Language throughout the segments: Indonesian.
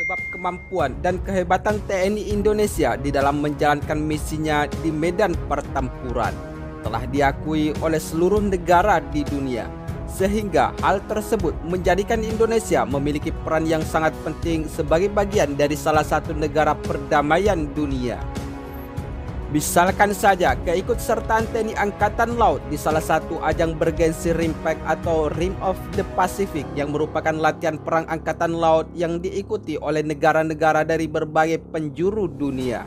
sebab kemampuan dan kehebatan TNI Indonesia di dalam menjalankan misinya di medan pertempuran telah diakui oleh seluruh negara di dunia, sehingga hal tersebut menjadikan Indonesia memiliki peran yang sangat penting sebagai bagian dari salah satu negara perdamaian dunia. Misalkan saja keikutsertaan TNI Angkatan Laut di salah satu ajang bergensi RIMPAC atau Rim of the Pacific yang merupakan latihan perang Angkatan Laut yang diikuti oleh negara-negara dari berbagai penjuru dunia.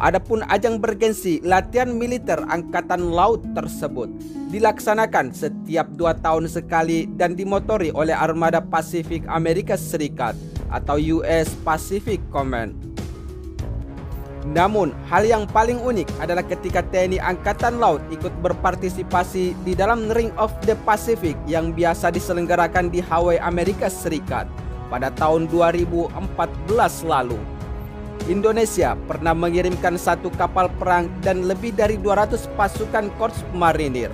Adapun ajang bergensi latihan militer Angkatan Laut tersebut dilaksanakan setiap 2 tahun sekali dan dimotori oleh Armada Pasifik Amerika Serikat atau US Pacific Command. Namun, hal yang paling unik adalah ketika TNI Angkatan Laut ikut berpartisipasi di dalam Ring of the Pacific yang biasa diselenggarakan di Hawaii, Amerika Serikat pada tahun 2014 lalu. Indonesia pernah mengirimkan 1 kapal perang dan lebih dari 200 pasukan Korps Marinir.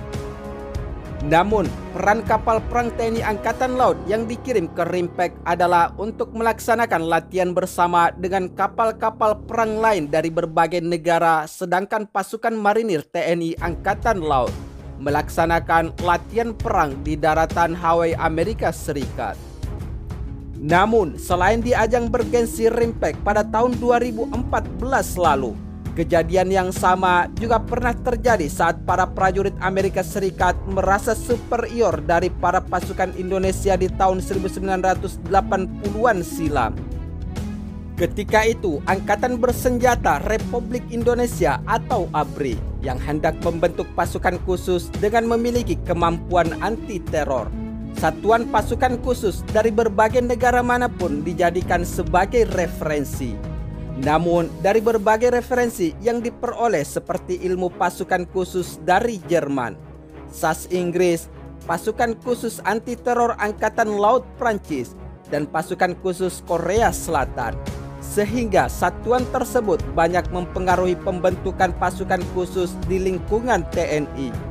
Namun, peran kapal perang TNI Angkatan Laut yang dikirim ke RIMPAC adalah untuk melaksanakan latihan bersama dengan kapal-kapal perang lain dari berbagai negara, sedangkan pasukan marinir TNI Angkatan Laut melaksanakan latihan perang di daratan Hawaii, Amerika Serikat. Namun, selain di ajang bergensi RIMPAC pada tahun 2014 lalu, kejadian yang sama juga pernah terjadi saat para prajurit Amerika Serikat merasa superior dari para pasukan Indonesia di tahun 1980-an silam. Ketika itu, Angkatan Bersenjata Republik Indonesia atau ABRI yang hendak membentuk pasukan khusus dengan memiliki kemampuan anti-teror. Satuan pasukan khusus dari berbagai negara manapun dijadikan sebagai referensi. Namun, dari berbagai referensi yang diperoleh seperti ilmu pasukan khusus dari Jerman, SAS Inggris, pasukan khusus anti-teror Angkatan Laut Prancis, dan pasukan khusus Korea Selatan, sehingga satuan tersebut banyak mempengaruhi pembentukan pasukan khusus di lingkungan TNI.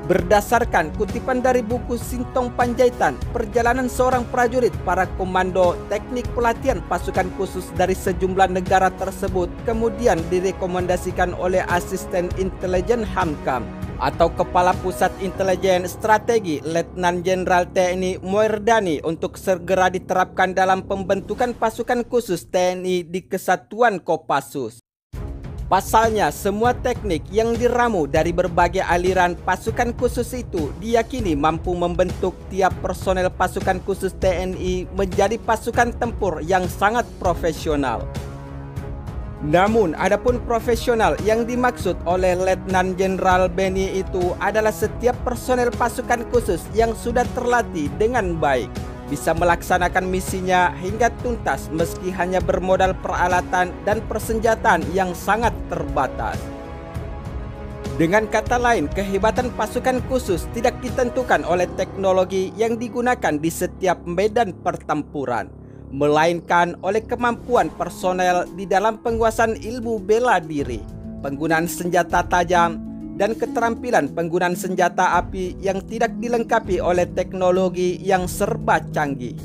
Berdasarkan kutipan dari buku Sintong Panjaitan, perjalanan seorang prajurit para komando teknik pelatihan pasukan khusus dari sejumlah negara tersebut kemudian direkomendasikan oleh Asisten Intelijen Hamkam atau Kepala Pusat Intelijen Strategi Letnan Jenderal TNI Moerdani untuk segera diterapkan dalam pembentukan pasukan khusus TNI di Kesatuan Kopassus. Pasalnya, semua teknik yang diramu dari berbagai aliran pasukan khusus itu diyakini mampu membentuk tiap personel pasukan khusus TNI menjadi pasukan tempur yang sangat profesional. Namun, adapun profesional yang dimaksud oleh Letnan Jenderal Beni itu adalah setiap personel pasukan khusus yang sudah terlatih dengan baik, bisa melaksanakan misinya hingga tuntas meski hanya bermodal peralatan dan persenjataan yang sangat terbatas. Dengan kata lain, kehebatan pasukan khusus tidak ditentukan oleh teknologi yang digunakan di setiap medan pertempuran, melainkan oleh kemampuan personel di dalam penguasaan ilmu bela diri, penggunaan senjata tajam, dan keterampilan penggunaan senjata api yang tidak dilengkapi oleh teknologi yang serba canggih.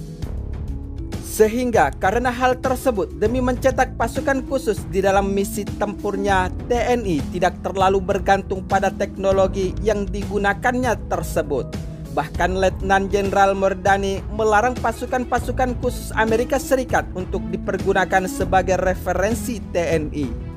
Sehingga karena hal tersebut, demi mencetak pasukan khusus di dalam misi tempurnya, TNI tidak terlalu bergantung pada teknologi yang digunakannya tersebut. Bahkan Letnan Jenderal Moerdani melarang pasukan-pasukan khusus Amerika Serikat untuk dipergunakan sebagai referensi TNI.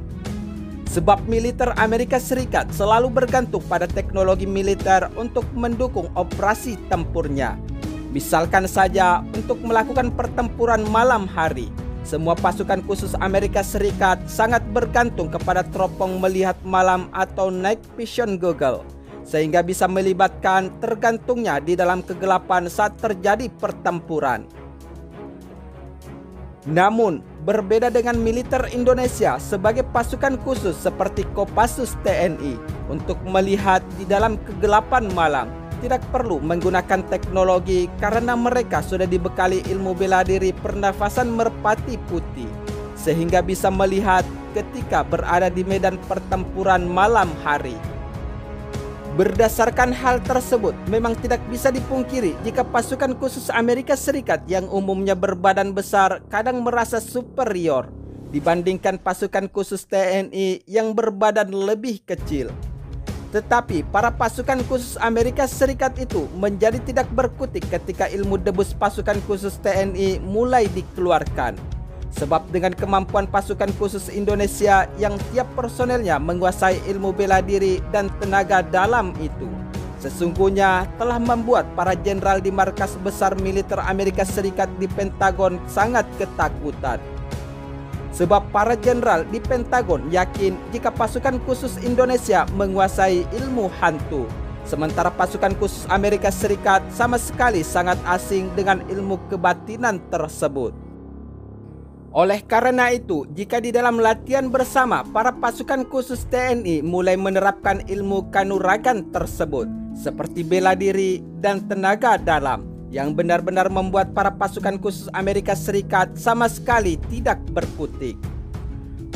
Sebab militer Amerika Serikat selalu bergantung pada teknologi militer untuk mendukung operasi tempurnya. Misalkan saja untuk melakukan pertempuran malam hari, semua pasukan khusus Amerika Serikat sangat bergantung kepada teropong melihat malam atau night vision goggle, sehingga bisa melibatkan tergantungnya di dalam kegelapan saat terjadi pertempuran. Namun, berbeda dengan militer Indonesia sebagai pasukan khusus seperti Kopassus TNI untuk melihat di dalam kegelapan malam, tidak perlu menggunakan teknologi karena mereka sudah dibekali ilmu bela diri pernafasan merpati putih, sehingga bisa melihat ketika berada di medan pertempuran malam hari. Berdasarkan hal tersebut, memang tidak bisa dipungkiri jika pasukan khusus Amerika Serikat yang umumnya berbadan besar kadang merasa superior dibandingkan pasukan khusus TNI yang berbadan lebih kecil. Tetapi para pasukan khusus Amerika Serikat itu menjadi tidak berkutik ketika ilmu debus pasukan khusus TNI mulai dikeluarkan. Sebab dengan kemampuan pasukan khusus Indonesia yang tiap personelnya menguasai ilmu bela diri dan tenaga dalam itu, sesungguhnya telah membuat para jenderal di markas besar militer Amerika Serikat di Pentagon sangat ketakutan. Sebab para jenderal di Pentagon yakin jika pasukan khusus Indonesia menguasai ilmu hantu, sementara pasukan khusus Amerika Serikat sama sekali sangat asing dengan ilmu kebatinan tersebut. Oleh karena itu, jika di dalam latihan bersama para pasukan khusus TNI mulai menerapkan ilmu kanuragan tersebut, seperti bela diri dan tenaga dalam, yang benar-benar membuat para pasukan khusus Amerika Serikat sama sekali tidak berkutik,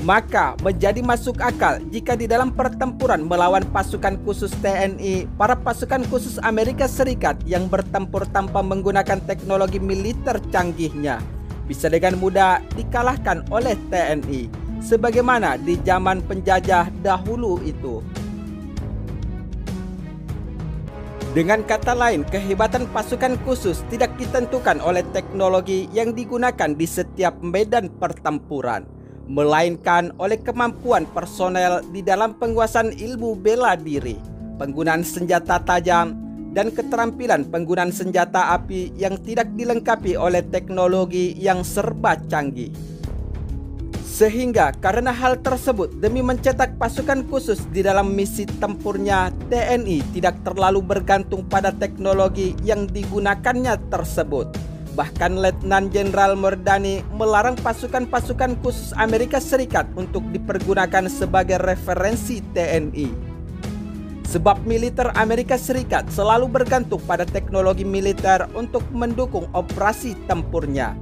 maka menjadi masuk akal jika di dalam pertempuran melawan pasukan khusus TNI, para pasukan khusus Amerika Serikat yang bertempur tanpa menggunakan teknologi militer canggihnya bisa dengan mudah dikalahkan oleh TNI, sebagaimana di zaman penjajah dahulu itu. Dengan kata lain, kehebatan pasukan khusus tidak ditentukan oleh teknologi yang digunakan di setiap medan pertempuran, melainkan oleh kemampuan personel di dalam penguasaan ilmu bela diri, penggunaan senjata tajam, dan keterampilan penggunaan senjata api yang tidak dilengkapi oleh teknologi yang serba canggih. Sehingga karena hal tersebut, demi mencetak pasukan khusus di dalam misi tempurnya, TNI tidak terlalu bergantung pada teknologi yang digunakannya tersebut. Bahkan Letnan Jenderal Mardani melarang pasukan-pasukan khusus Amerika Serikat untuk dipergunakan sebagai referensi TNI. Sebab militer Amerika Serikat selalu bergantung pada teknologi militer untuk mendukung operasi tempurnya.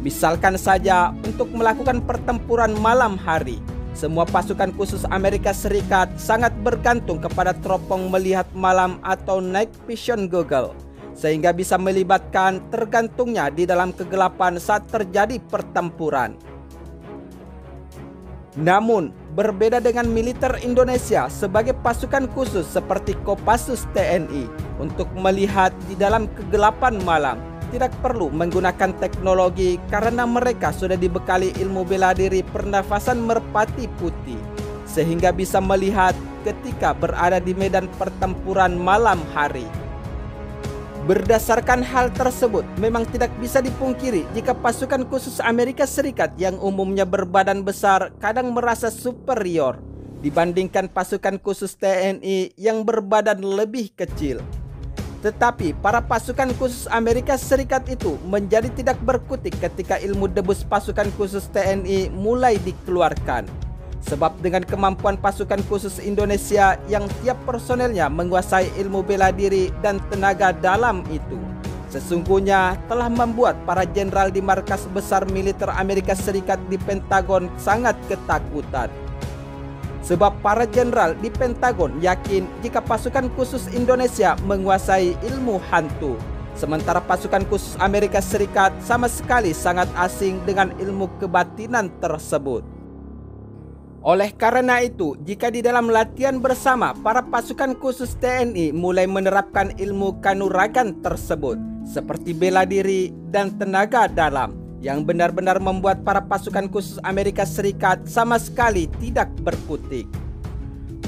Misalkan saja untuk melakukan pertempuran malam hari, semua pasukan khusus Amerika Serikat sangat bergantung kepada teropong melihat malam atau night vision goggle, sehingga bisa melibatkan tergantungnya di dalam kegelapan saat terjadi pertempuran. Namun, berbeda dengan militer Indonesia sebagai pasukan khusus seperti Kopassus TNI untuk melihat di dalam kegelapan malam, tidak perlu menggunakan teknologi karena mereka sudah dibekali ilmu bela diri pernafasan merpati putih, sehingga bisa melihat ketika berada di medan pertempuran malam hari. Berdasarkan hal tersebut, memang tidak bisa dipungkiri jika pasukan khusus Amerika Serikat yang umumnya berbadan besar kadang merasa superior dibandingkan pasukan khusus TNI yang berbadan lebih kecil. Tetapi para pasukan khusus Amerika Serikat itu menjadi tidak berkutik ketika ilmu debus pasukan khusus TNI mulai dikeluarkan. Sebab dengan kemampuan pasukan khusus Indonesia yang tiap personelnya menguasai ilmu bela diri dan tenaga dalam itu, sesungguhnya telah membuat para jenderal di markas besar militer Amerika Serikat di Pentagon sangat ketakutan. Sebab para jenderal di Pentagon yakin jika pasukan khusus Indonesia menguasai ilmu hantu, sementara pasukan khusus Amerika Serikat sama sekali sangat asing dengan ilmu kebatinan tersebut. Oleh karena itu, jika di dalam latihan bersama para pasukan khusus TNI mulai menerapkan ilmu kanuragan tersebut, seperti bela diri dan tenaga dalam, yang benar-benar membuat para pasukan khusus Amerika Serikat sama sekali tidak berkutik,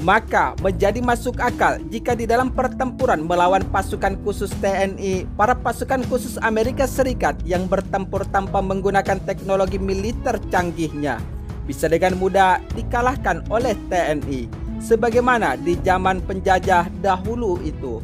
maka menjadi masuk akal jika di dalam pertempuran melawan pasukan khusus TNI, para pasukan khusus Amerika Serikat yang bertempur tanpa menggunakan teknologi militer canggihnya bisa dengan mudah dikalahkan oleh TNI, sebagaimana di zaman penjajah dahulu itu.